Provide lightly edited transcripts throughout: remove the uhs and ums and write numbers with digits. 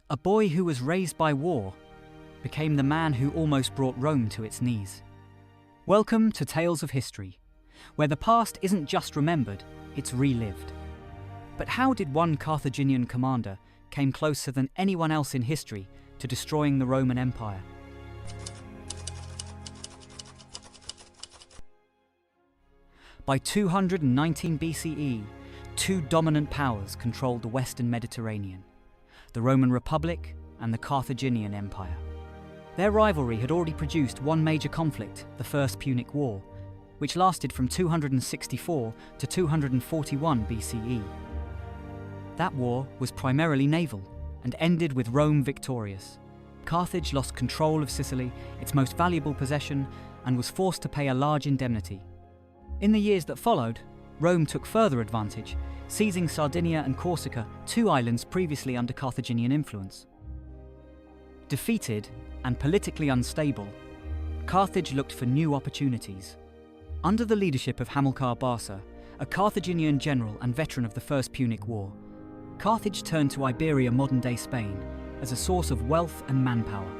A boy who was raised by war became the man who almost brought Rome to its knees. Welcome to Tales of History, where the past isn't just remembered, it's relived. But how did one Carthaginian commander came closer than anyone else in history to destroying the Roman Empire? By 219 BCE, two dominant powers controlled the Western Mediterranean, the Roman Republic and the Carthaginian Empire. Their rivalry had already produced one major conflict, the First Punic War, which lasted from 264 to 241 BCE. That war was primarily naval and ended with Rome victorious. Carthage lost control of Sicily, its most valuable possession, and was forced to pay a large indemnity. In the years that followed, Rome took further advantage, seizing Sardinia and Corsica, two islands previously under Carthaginian influence. Defeated and politically unstable, Carthage looked for new opportunities. Under the leadership of Hannibal Barca, a Carthaginian general and veteran of the First Punic War, Carthage turned to Iberia, modern-day Spain, as a source of wealth and manpower.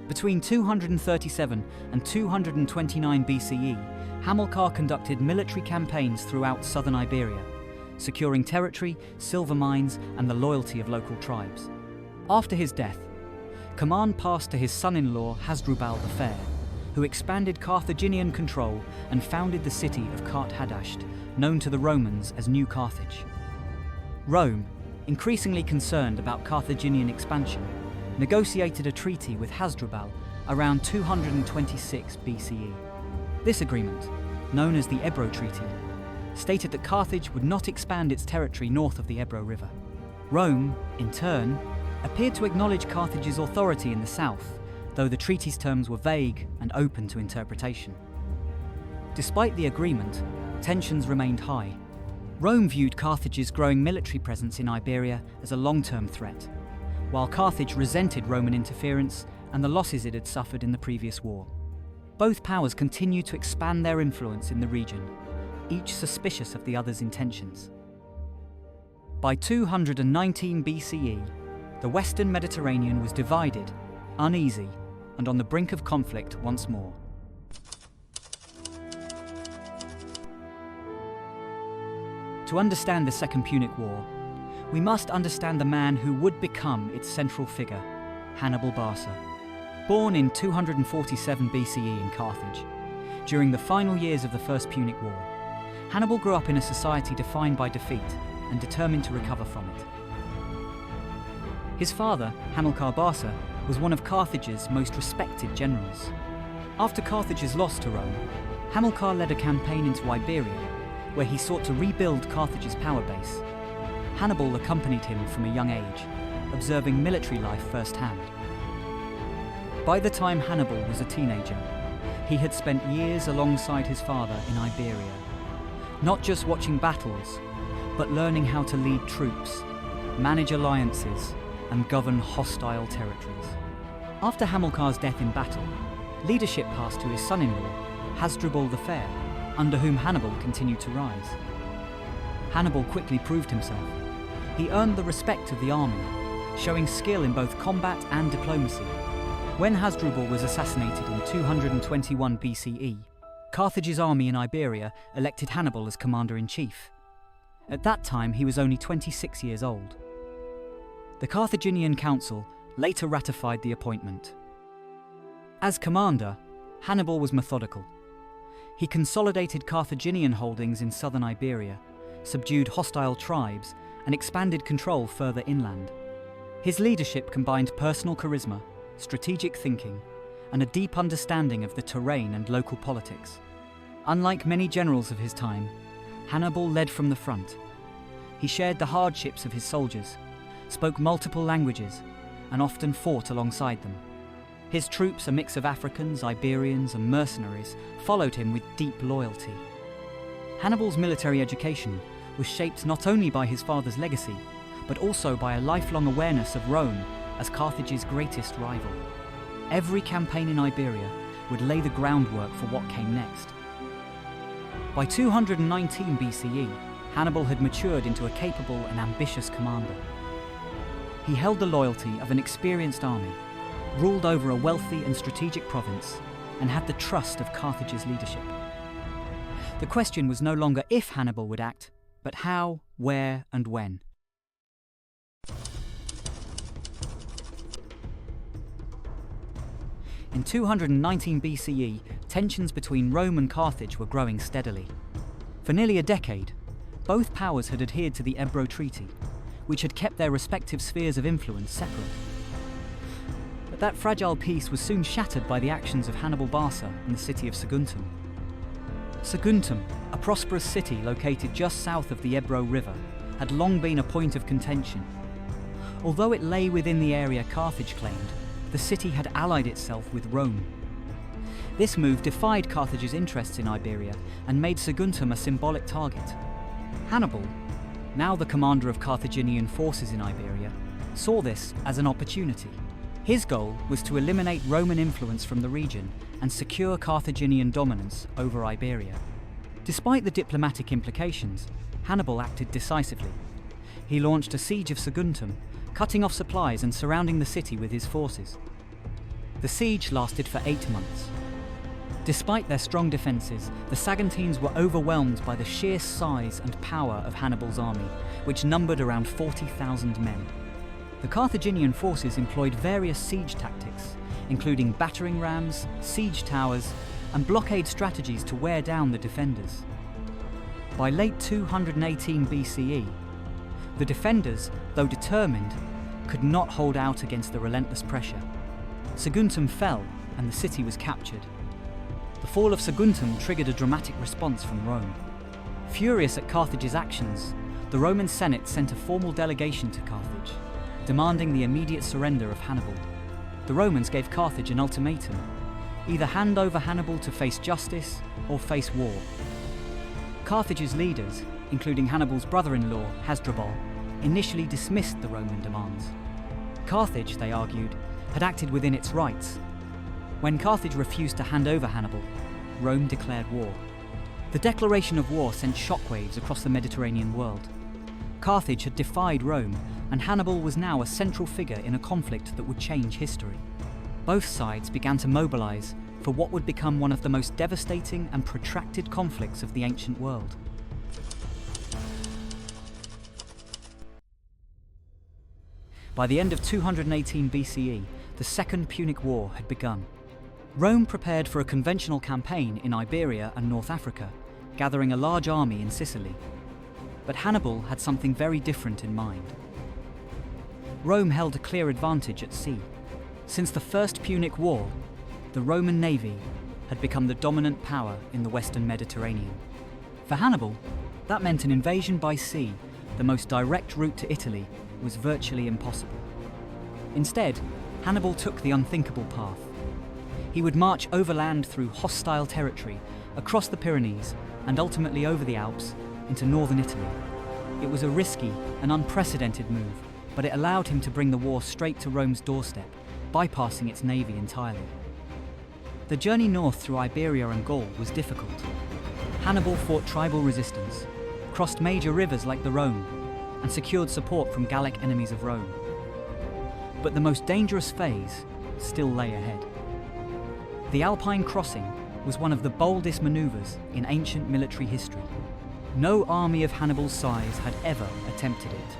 Between 237 and 229 BCE, Hamilcar conducted military campaigns throughout southern Iberia, securing territory, silver mines, and the loyalty of local tribes. After his death, command passed to his son-in-law Hasdrubal the Fair, who expanded Carthaginian control and founded the city of Carthage, known to the Romans as New Carthage. Rome, increasingly concerned about Carthaginian expansion, negotiated a treaty with Hasdrubal around 226 BCE. This agreement, known as the Ebro Treaty, stated that Carthage would not expand its territory north of the Ebro River. Rome, in turn, appeared to acknowledge Carthage's authority in the south, though the treaty's terms were vague and open to interpretation. Despite the agreement, tensions remained high. Rome viewed Carthage's growing military presence in Iberia as a long-term threat, while Carthage resented Roman interference and the losses it had suffered in the previous war. Both powers continued to expand their influence in the region, each suspicious of the other's intentions. By 219 BCE, the Western Mediterranean was divided, uneasy, and on the brink of conflict once more. To understand the Second Punic War, we must understand the man who would become its central figure, Hannibal Barca. Born in 247 BCE in Carthage, during the final years of the First Punic War, Hannibal grew up in a society defined by defeat and determined to recover from it. His father, Hannibal Barca, was one of Carthage's most respected generals. After Carthage's loss to Rome, Hamilcar led a campaign into Iberia, where he sought to rebuild Carthage's power base. Hannibal accompanied him from a young age, observing military life firsthand. By the time Hannibal was a teenager, he had spent years alongside his father in Iberia, not just watching battles, but learning how to lead troops, manage alliances, and govern hostile territories. After Hamilcar's death in battle, leadership passed to his son-in-law, Hasdrubal the Fair, under whom Hannibal continued to rise. Hannibal quickly proved himself. He earned the respect of the army, showing skill in both combat and diplomacy. When Hasdrubal was assassinated in 221 BCE, Carthage's army in Iberia elected Hannibal as commander-in-chief. At that time, he was only 26 years old. The Carthaginian council later ratified the appointment. As commander, Hannibal was methodical. He consolidated Carthaginian holdings in southern Iberia, subdued hostile tribes, and expanded control further inland. His leadership combined personal charisma, strategic thinking, and a deep understanding of the terrain and local politics. Unlike many generals of his time, Hannibal led from the front. He shared the hardships of his soldiers, spoke multiple languages, and often fought alongside them. His troops, a mix of Africans, Iberians, and mercenaries, followed him with deep loyalty. Hannibal's military education was shaped not only by his father's legacy, but also by a lifelong awareness of Rome as Carthage's greatest rival. Every campaign in Iberia would lay the groundwork for what came next. By 219 BCE, Hannibal had matured into a capable and ambitious commander. He held the loyalty of an experienced army, ruled over a wealthy and strategic province, and had the trust of Carthage's leadership. The question was no longer if Hannibal would act, but how, where, and when. In 219 BCE, tensions between Rome and Carthage were growing steadily. For nearly a decade, both powers had adhered to the Ebro Treaty, which had kept their respective spheres of influence separate. But that fragile peace was soon shattered by the actions of Hannibal Barca in the city of Saguntum. Saguntum, a prosperous city located just south of the Ebro River, had long been a point of contention. Although it lay within the area Carthage claimed, the city had allied itself with Rome. This move defied Carthage's interests in Iberia and made Saguntum a symbolic target. Hannibal, now the commander of Carthaginian forces in Iberia, saw this as an opportunity. His goal was to eliminate Roman influence from the region and secure Carthaginian dominance over Iberia. Despite the diplomatic implications, Hannibal acted decisively. He launched a siege of Saguntum, cutting off supplies and surrounding the city with his forces. The siege lasted for 8 months. Despite their strong defences, the Saguntines were overwhelmed by the sheer size and power of Hannibal's army, which numbered around 40,000 men. The Carthaginian forces employed various siege tactics, including battering rams, siege towers, and blockade strategies to wear down the defenders. By late 218 BCE, the defenders, though determined, could not hold out against the relentless pressure. Saguntum fell and the city was captured. The fall of Saguntum triggered a dramatic response from Rome. Furious at Carthage's actions, the Roman Senate sent a formal delegation to Carthage, demanding the immediate surrender of Hannibal. The Romans gave Carthage an ultimatum: either hand over Hannibal to face justice or face war. Carthage's leaders, including Hannibal's brother-in-law, Hasdrubal, initially dismissed the Roman demands. Carthage, they argued, had acted within its rights. When Carthage refused to hand over Hannibal, Rome declared war. The declaration of war sent shockwaves across the Mediterranean world. Carthage had defied Rome, and Hannibal was now a central figure in a conflict that would change history. Both sides began to mobilize for what would become one of the most devastating and protracted conflicts of the ancient world. By the end of 218 BCE, the Second Punic War had begun. Rome prepared for a conventional campaign in Iberia and North Africa, gathering a large army in Sicily. But Hannibal had something very different in mind. Rome held a clear advantage at sea. Since the First Punic War, the Roman navy had become the dominant power in the Western Mediterranean. For Hannibal, that meant an invasion by sea, the most direct route to Italy, was virtually impossible. Instead, Hannibal took the unthinkable path. He would march overland through hostile territory, across the Pyrenees, and ultimately over the Alps into northern Italy. It was a risky and unprecedented move, but it allowed him to bring the war straight to Rome's doorstep, bypassing its navy entirely. The journey north through Iberia and Gaul was difficult. Hannibal fought tribal resistance, crossed major rivers like the Rhone, and secured support from Gallic enemies of Rome. But the most dangerous phase still lay ahead. The Alpine crossing was one of the boldest maneuvers in ancient military history. No army of Hannibal's size had ever attempted it.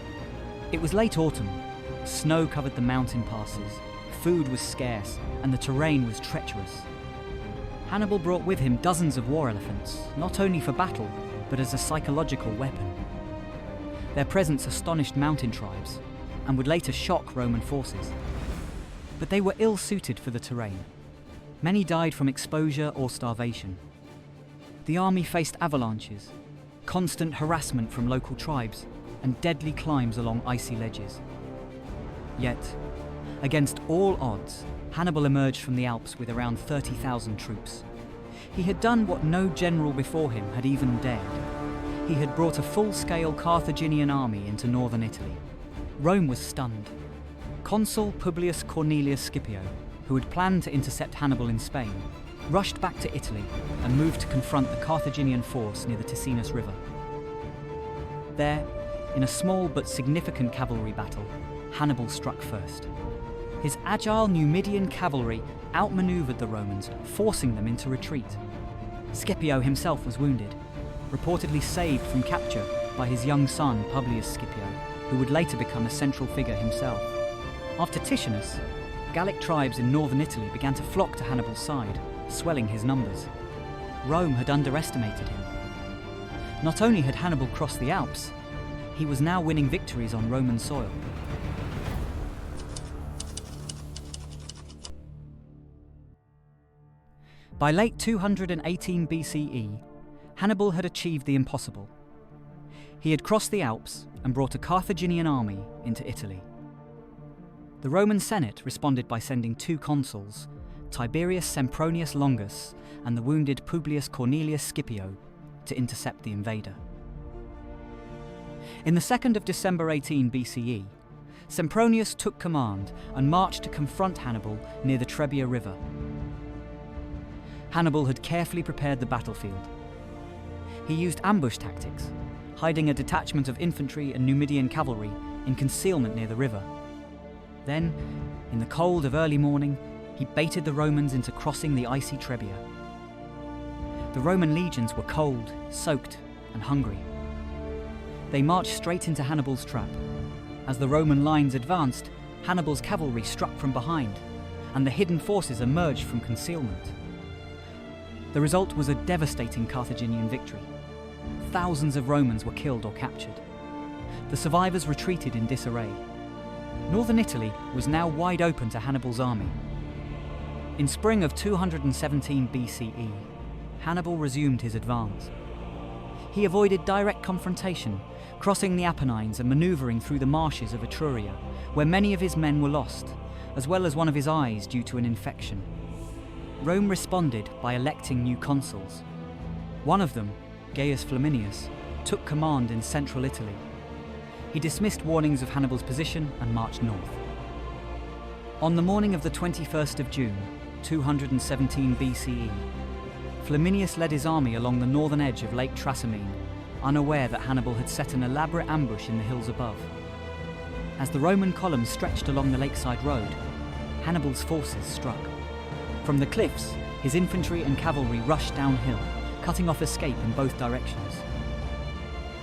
It was late autumn. Snow covered the mountain passes, food was scarce, and the terrain was treacherous. Hannibal brought with him dozens of war elephants, not only for battle, but as a psychological weapon. Their presence astonished mountain tribes, and would later shock Roman forces. But they were ill-suited for the terrain. Many died from exposure or starvation. The army faced avalanches, constant harassment from local tribes, and deadly climbs along icy ledges. Yet, against all odds, Hannibal emerged from the Alps with around 30,000 troops. He had done what no general before him had even dared. He had brought a full-scale Carthaginian army into northern Italy. Rome was stunned. Consul Publius Cornelius Scipio, who had planned to intercept Hannibal in Spain, rushed back to Italy and moved to confront the Carthaginian force near the Ticinus River. There, in a small but significant cavalry battle, Hannibal struck first. His agile Numidian cavalry outmaneuvered the Romans, forcing them into retreat. Scipio himself was wounded, reportedly saved from capture by his young son Publius Scipio, who would later become a central figure himself. After Titianus, Gallic tribes in northern Italy began to flock to Hannibal's side, swelling his numbers. Rome had underestimated him. Not only had Hannibal crossed the Alps, he was now winning victories on Roman soil. By late 218 BCE, Hannibal had achieved the impossible. He had crossed the Alps and brought a Carthaginian army into Italy. The Roman Senate responded by sending 2 consuls, Tiberius Sempronius Longus and the wounded Publius Cornelius Scipio, to intercept the invader. In the 2nd of December 18 BCE, Sempronius took command and marched to confront Hannibal near the Trebia River. Hannibal had carefully prepared the battlefield. He used ambush tactics, hiding a detachment of infantry and Numidian cavalry in concealment near the river. Then, in the cold of early morning, he baited the Romans into crossing the icy Trebia. The Roman legions were cold, soaked, and hungry. They marched straight into Hannibal's trap. As the Roman lines advanced, Hannibal's cavalry struck from behind, and the hidden forces emerged from concealment. The result was a devastating Carthaginian victory. Thousands of Romans were killed or captured. The survivors retreated in disarray. Northern Italy was now wide open to Hannibal's army. In spring of 217 BCE, Hannibal resumed his advance. He avoided direct confrontation, crossing the Apennines and manoeuvring through the marshes of Etruria, where many of his men were lost, as well as one of his eyes due to an infection. Rome responded by electing new consuls. One of them, Gaius Flaminius, took command in central Italy. He dismissed warnings of Hannibal's position and marched north. On the morning of the 21st of June, 217 BCE, Flaminius led his army along the northern edge of Lake Trasimene, unaware that Hannibal had set an elaborate ambush in the hills above. As the Roman columns stretched along the lakeside road, Hannibal's forces struck. From the cliffs, his infantry and cavalry rushed downhill, cutting off escape in both directions.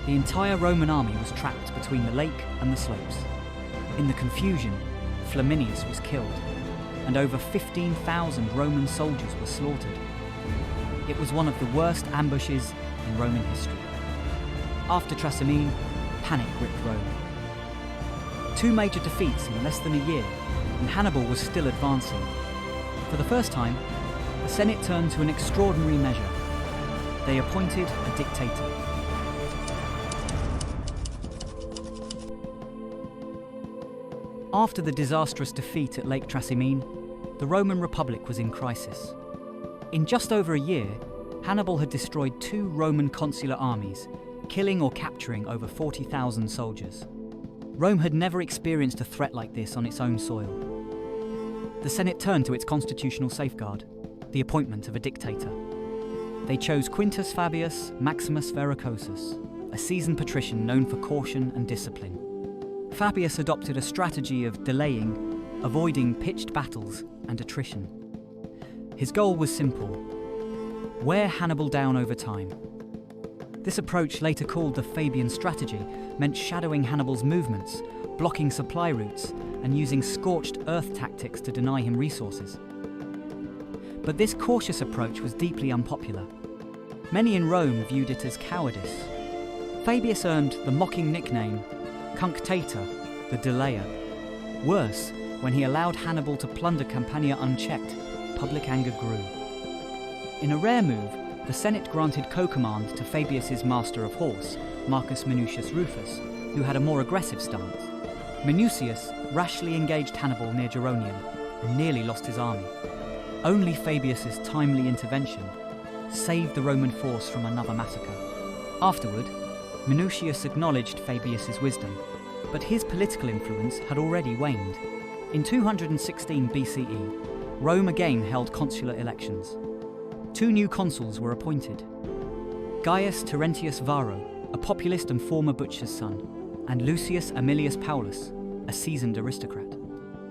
The entire Roman army was trapped between the lake and the slopes. In the confusion, Flaminius was killed, and over 15,000 Roman soldiers were slaughtered. It was one of the worst ambushes in Roman history. After Trasimene, panic gripped Rome. 2 major defeats in less than a year, and Hannibal was still advancing. For the first time, the Senate turned to an extraordinary measure. They appointed a dictator. After the disastrous defeat at Lake Trasimene, the Roman Republic was in crisis. In just over a year, Hannibal had destroyed 2 Roman consular armies, killing or capturing over 40,000 soldiers. Rome had never experienced a threat like this on its own soil. The Senate turned to its constitutional safeguard, the appointment of a dictator. They chose Quintus Fabius Maximus Verrucosus, a seasoned patrician known for caution and discipline. Fabius adopted a strategy of delaying, avoiding pitched battles and attrition. His goal was simple: wear Hannibal down over time. This approach, later called the Fabian strategy, meant shadowing Hannibal's movements, blocking supply routes, and using scorched earth tactics to deny him resources. But this cautious approach was deeply unpopular. Many in Rome viewed it as cowardice. Fabius earned the mocking nickname Cunctator, the Delayer. Worse, when he allowed Hannibal to plunder Campania unchecked, public anger grew. In a rare move, the Senate granted co-command to Fabius's master of horse, Marcus Minucius Rufus, who had a more aggressive stance. Minucius rashly engaged Hannibal near Geronium and nearly lost his army. Only Fabius's timely intervention saved the Roman force from another massacre. Afterward, Minucius acknowledged Fabius's wisdom, but his political influence had already waned. In 216 BCE, Rome again held consular elections. 2 new consuls were appointed: Gaius Terentius Varro, a populist and former butcher's son, and Lucius Aemilius Paulus, a seasoned aristocrat.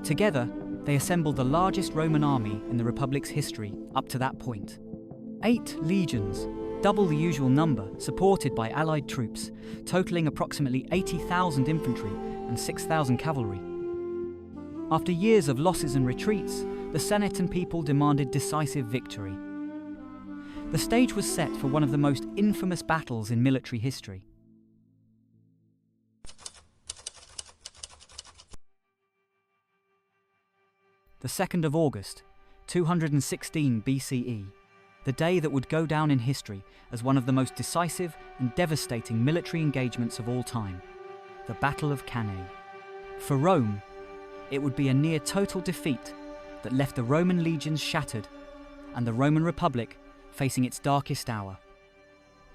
Together, they assembled the largest Roman army in the Republic's history up to that point. 8 legions, double the usual number, supported by allied troops, totaling approximately 80,000 infantry and 6,000 cavalry. After years of losses and retreats, the Senate and people demanded decisive victory. The stage was set for one of the most infamous battles in military history. The 2nd of August, 216 BCE, the day that would go down in history as one of the most decisive and devastating military engagements of all time, the Battle of Cannae. For Rome, it would be a near total defeat that left the Roman legions shattered and the Roman Republic facing its darkest hour.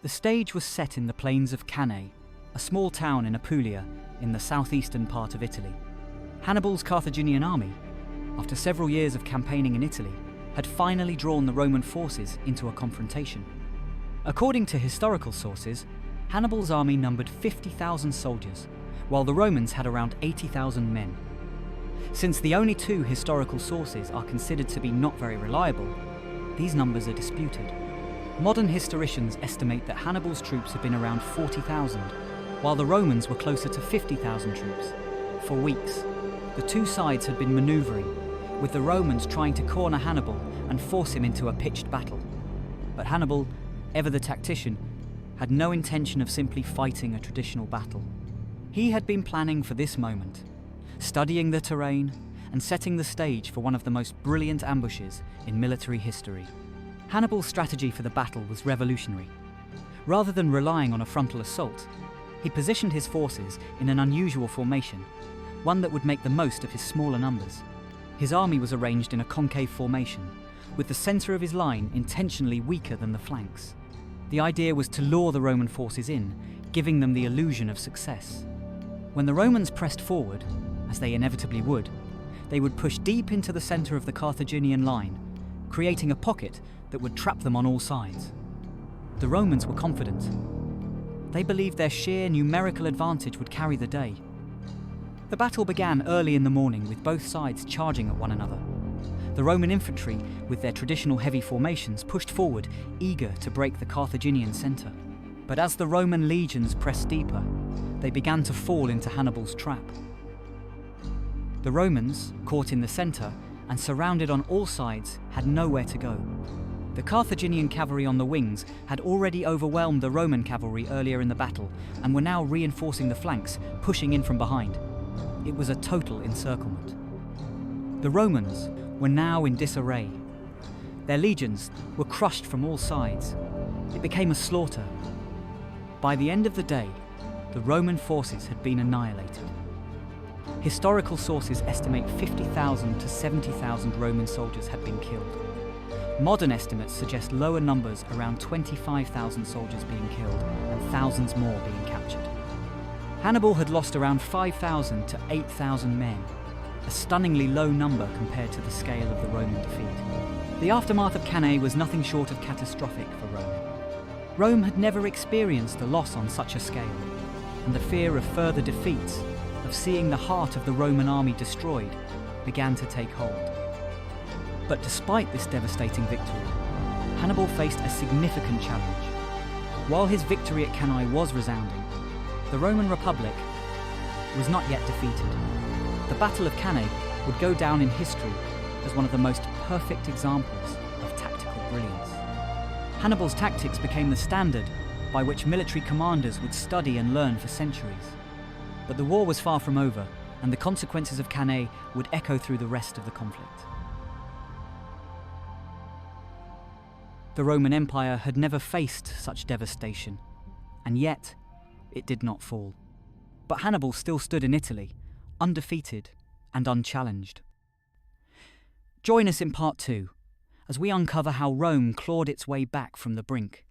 The stage was set in the plains of Cannae, a small town in Apulia in the southeastern part of Italy. Hannibal's Carthaginian army, after several years of campaigning in Italy, had finally drawn the Roman forces into a confrontation. According to historical sources, Hannibal's army numbered 50,000 soldiers, while the Romans had around 80,000 men. Since the only 2 historical sources are considered to be not very reliable, these numbers are disputed. Modern historians estimate that Hannibal's troops had been around 40,000, while the Romans were closer to 50,000 troops. For weeks, the 2 sides had been maneuvering, with the Romans trying to corner Hannibal and force him into a pitched battle. But Hannibal, ever the tactician, had no intention of simply fighting a traditional battle. He had been planning for this moment, studying the terrain and setting the stage for one of the most brilliant ambushes in military history. Hannibal's strategy for the battle was revolutionary. Rather than relying on a frontal assault, he positioned his forces in an unusual formation, one that would make the most of his smaller numbers. His army was arranged in a concave formation, with the centre of his line intentionally weaker than the flanks. The idea was to lure the Roman forces in, giving them the illusion of success. When the Romans pressed forward, as they inevitably would push deep into the centre of the Carthaginian line, creating a pocket that would trap them on all sides. The Romans were confident. They believed their sheer numerical advantage would carry the day. The battle began early in the morning, with both sides charging at one another. The Roman infantry, with their traditional heavy formations, pushed forward, eager to break the Carthaginian centre. But as the Roman legions pressed deeper, they began to fall into Hannibal's trap. The Romans, caught in the centre and surrounded on all sides, had nowhere to go. The Carthaginian cavalry on the wings had already overwhelmed the Roman cavalry earlier in the battle and were now reinforcing the flanks, pushing in from behind. It was a total encirclement. The Romans were now in disarray. Their legions were crushed from all sides. It became a slaughter. By the end of the day, the Roman forces had been annihilated. Historical sources estimate 50,000 to 70,000 Roman soldiers had been killed. Modern estimates suggest lower numbers, around 25,000 soldiers being killed and thousands more being captured. Hannibal had lost around 5,000 to 8,000 men, a stunningly low number compared to the scale of the Roman defeat. The aftermath of Cannae was nothing short of catastrophic for Rome. Rome had never experienced a loss on such a scale, and the fear of further defeats, of seeing the heart of the Roman army destroyed, began to take hold. But despite this devastating victory, Hannibal faced a significant challenge. While his victory at Cannae was resounding, the Roman Republic was not yet defeated. The Battle of Cannae would go down in history as one of the most perfect examples of tactical brilliance. Hannibal's tactics became the standard by which military commanders would study and learn for centuries. But the war was far from over, and the consequences of Cannae would echo through the rest of the conflict. The Roman Empire had never faced such devastation, and yet it did not fall. But Hannibal still stood in Italy, undefeated and unchallenged. Join us in part 2, as we uncover how Rome clawed its way back from the brink.